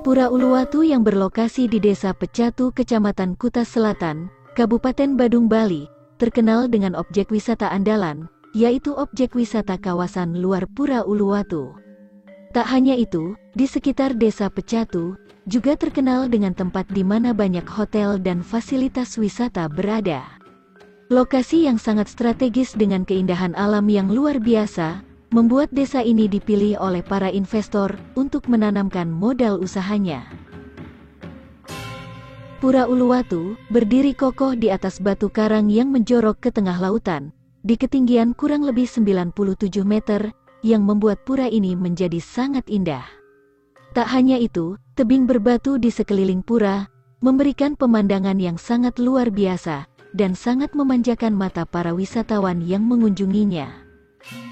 Pura Uluwatu yang berlokasi di Desa Pecatu, Kecamatan Kuta Selatan, Kabupaten Badung, Bali, terkenal dengan objek wisata andalan, yaitu objek wisata kawasan luar Pura Uluwatu. Tak hanya itu, di sekitar Desa Pecatu, juga terkenal dengan tempat di mana banyak hotel dan fasilitas wisata berada. Lokasi yang sangat strategis dengan keindahan alam yang luar biasa, membuat desa ini dipilih oleh para investor untuk menanamkan modal usahanya. Pura Uluwatu berdiri kokoh di atas batu karang yang menjorok ke tengah lautan, di ketinggian kurang lebih 97 meter, yang membuat pura ini menjadi sangat indah. Tak hanya itu, tebing berbatu di sekeliling pura, memberikan pemandangan yang sangat luar biasa, dan sangat memanjakan mata para wisatawan yang mengunjunginya.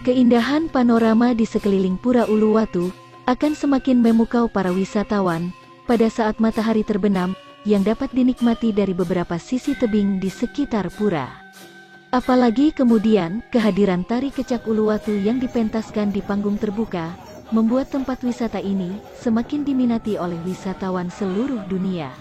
Keindahan panorama di sekeliling Pura Uluwatu akan semakin memukau para wisatawan pada saat matahari terbenam yang dapat dinikmati dari beberapa sisi tebing di sekitar pura. Apalagi kemudian kehadiran tari kecak Uluwatu yang dipentaskan di panggung terbuka membuat tempat wisata ini semakin diminati oleh wisatawan seluruh dunia.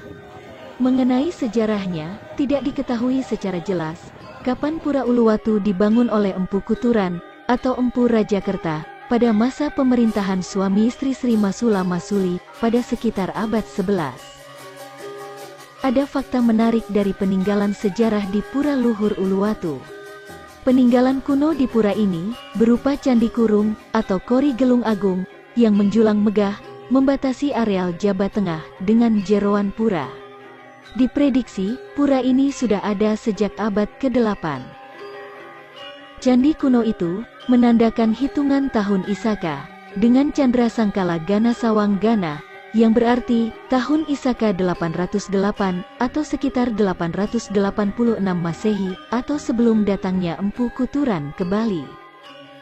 Mengenai sejarahnya, tidak diketahui secara jelas kapan Pura Uluwatu dibangun oleh Empu Kuturan atau Empu Rajakerta pada masa pemerintahan suami istri Sri Masula Masuli pada sekitar abad 11. Ada fakta menarik dari peninggalan sejarah di Pura Luhur Uluwatu. Peninggalan kuno di pura ini berupa Candi Kurung atau Kori Gelung Agung yang menjulang megah membatasi areal Jabat Tengah dengan jeroan pura. Diprediksi, pura ini sudah ada sejak abad ke-8. Candi kuno itu menandakan hitungan tahun Isaka dengan Candra Sangkala Gana Sawang Gana, yang berarti tahun Isaka 808 atau sekitar 886 Masehi atau sebelum datangnya Empu Kuturan ke Bali.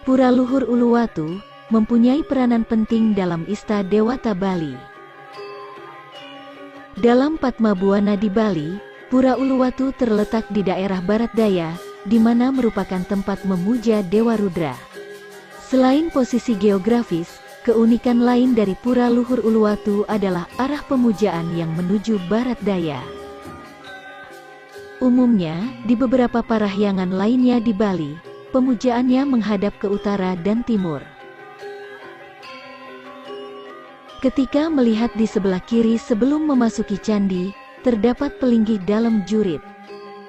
Pura Luhur Uluwatu mempunyai peranan penting dalam Ista Dewata Bali. Dalam Padma Buana di Bali, Pura Uluwatu terletak di daerah barat daya, di mana merupakan tempat memuja Dewa Rudra. Selain posisi geografis, keunikan lain dari Pura Luhur Uluwatu adalah arah pemujaan yang menuju barat daya. Umumnya, di beberapa parahyangan lainnya di Bali, pemujaannya menghadap ke utara dan timur. Ketika melihat di sebelah kiri sebelum memasuki candi, terdapat pelinggih dalam jurit.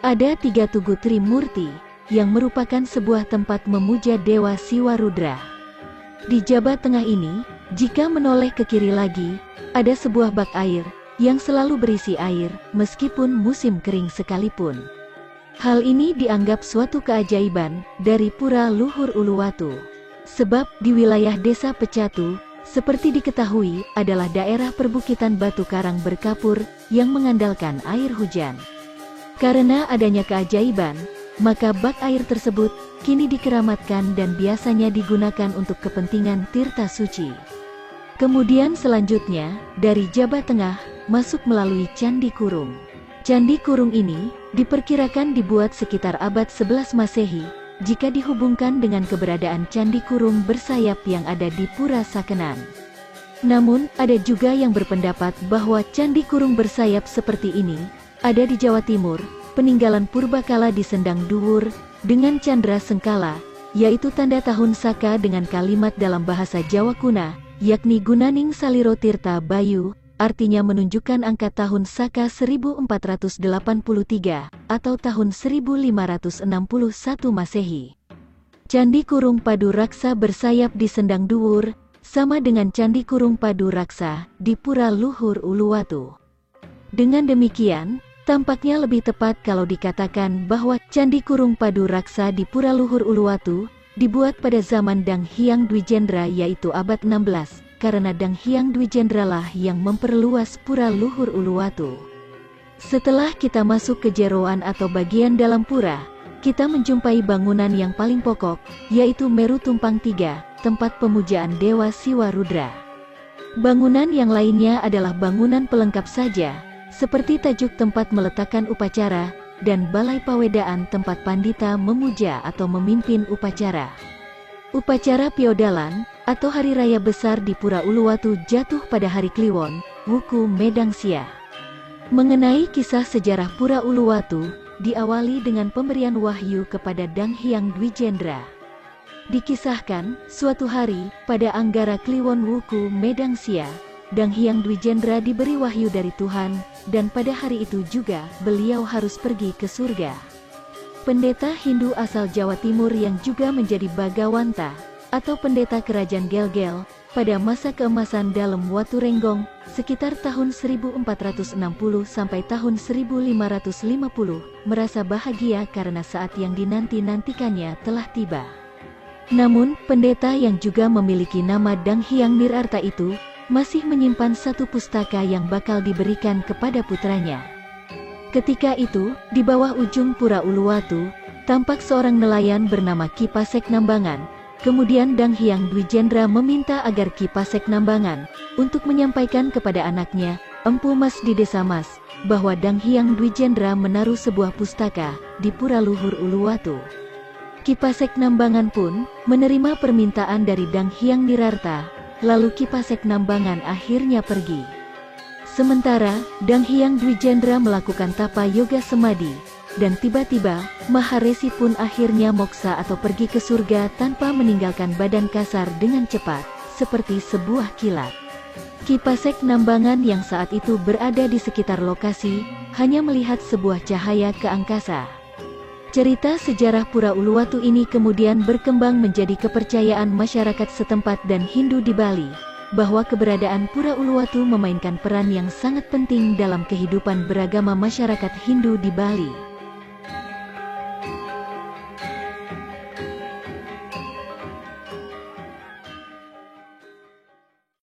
Ada 3 tugu Trimurti, yang merupakan sebuah tempat memuja Dewa Siwa Rudra. Di Jabat Tengah ini, jika menoleh ke kiri lagi, ada sebuah bak air, yang selalu berisi air, meskipun musim kering sekalipun. Hal ini dianggap suatu keajaiban, dari Pura Luhur Uluwatu. Sebab, di wilayah Desa Pecatu, seperti diketahui, adalah daerah perbukitan batu karang berkapur, yang mengandalkan air hujan. Karena adanya keajaiban, maka bak air tersebut kini dikeramatkan dan biasanya digunakan untuk kepentingan tirta suci. Kemudian selanjutnya, dari Jabat Tengah, masuk melalui Candi Kurung. Candi Kurung ini diperkirakan dibuat sekitar abad 11 Masehi, jika dihubungkan dengan keberadaan Candi Kurung bersayap yang ada di Pura Sakenan. Namun, ada juga yang berpendapat bahwa Candi Kurung bersayap seperti ini ada di Jawa Timur, peninggalan purbakala di Sendang Duwur, dengan Candra Sengkala, yaitu tanda tahun Saka dengan kalimat dalam bahasa Jawa kuna, yakni Gunaning Saliro Tirta Bayu, artinya menunjukkan angka tahun Saka 1483, atau tahun 1561 Masehi. Candi Kurung Padu Raksa bersayap di Sendang Duwur, sama dengan Candi Kurung Padu Raksa di Pura Luhur Uluwatu. Dengan demikian, tampaknya lebih tepat kalau dikatakan bahwa Candi Kurung Padu Raksa di Pura Luhur Uluwatu dibuat pada zaman Dang Hyang Dwijendra, yaitu abad 16, karena Dang Hyang Dwijendra lah yang memperluas Pura Luhur Uluwatu. Setelah kita masuk ke jeroan atau bagian dalam pura, kita menjumpai bangunan yang paling pokok, yaitu Meru Tumpang 3, tempat pemujaan Dewa Siwa Rudra. Bangunan yang lainnya adalah bangunan pelengkap saja, seperti tajuk tempat meletakkan upacara, dan balai pawedaan tempat pandita memuja atau memimpin upacara. Upacara piodalan, atau hari raya besar di Pura Uluwatu jatuh pada hari Kliwon, Wuku Medangsia. Mengenai kisah sejarah Pura Uluwatu, diawali dengan pemberian wahyu kepada Dang Hyang Dwijendra. Dikisahkan, suatu hari, pada Anggara Kliwon Wuku Medangsia, Dang Hyang Dwijendra diberi wahyu dari Tuhan, dan pada hari itu juga, beliau harus pergi ke surga. Pendeta Hindu asal Jawa Timur yang juga menjadi Bagawanta, atau pendeta kerajaan Gelgel, pada masa keemasan dalam Watu Renggong, sekitar tahun 1460 sampai tahun 1550, merasa bahagia karena saat yang dinanti-nantikannya telah tiba. Namun, pendeta yang juga memiliki nama Dang Hyang Nirarta itu, masih menyimpan satu pustaka yang bakal diberikan kepada putranya. Ketika itu, di bawah ujung Pura Uluwatu, tampak seorang nelayan bernama Ki Pasek Nambangan. Kemudian Dang Hyang Dwijendra meminta agar Ki Pasek Nambangan, untuk menyampaikan kepada anaknya, Empu Mas di Desa Mas, bahwa Dang Hyang Dwijendra menaruh sebuah pustaka, di Pura Luhur Uluwatu. Ki Pasek Nambangan pun, menerima permintaan dari Dang Hyang Nirarta, lalu Ki Pasek Nambangan akhirnya pergi. Sementara, Dang Hyang Dwijendra melakukan tapa yoga semadi, dan tiba-tiba, Maharesi pun akhirnya moksa atau pergi ke surga tanpa meninggalkan badan kasar dengan cepat, seperti sebuah kilat. Ki Pasek Nambangan yang saat itu berada di sekitar lokasi, hanya melihat sebuah cahaya ke angkasa. Cerita sejarah Pura Uluwatu ini kemudian berkembang menjadi kepercayaan masyarakat setempat dan Hindu di Bali, bahwa keberadaan Pura Uluwatu memainkan peran yang sangat penting dalam kehidupan beragama masyarakat Hindu di Bali.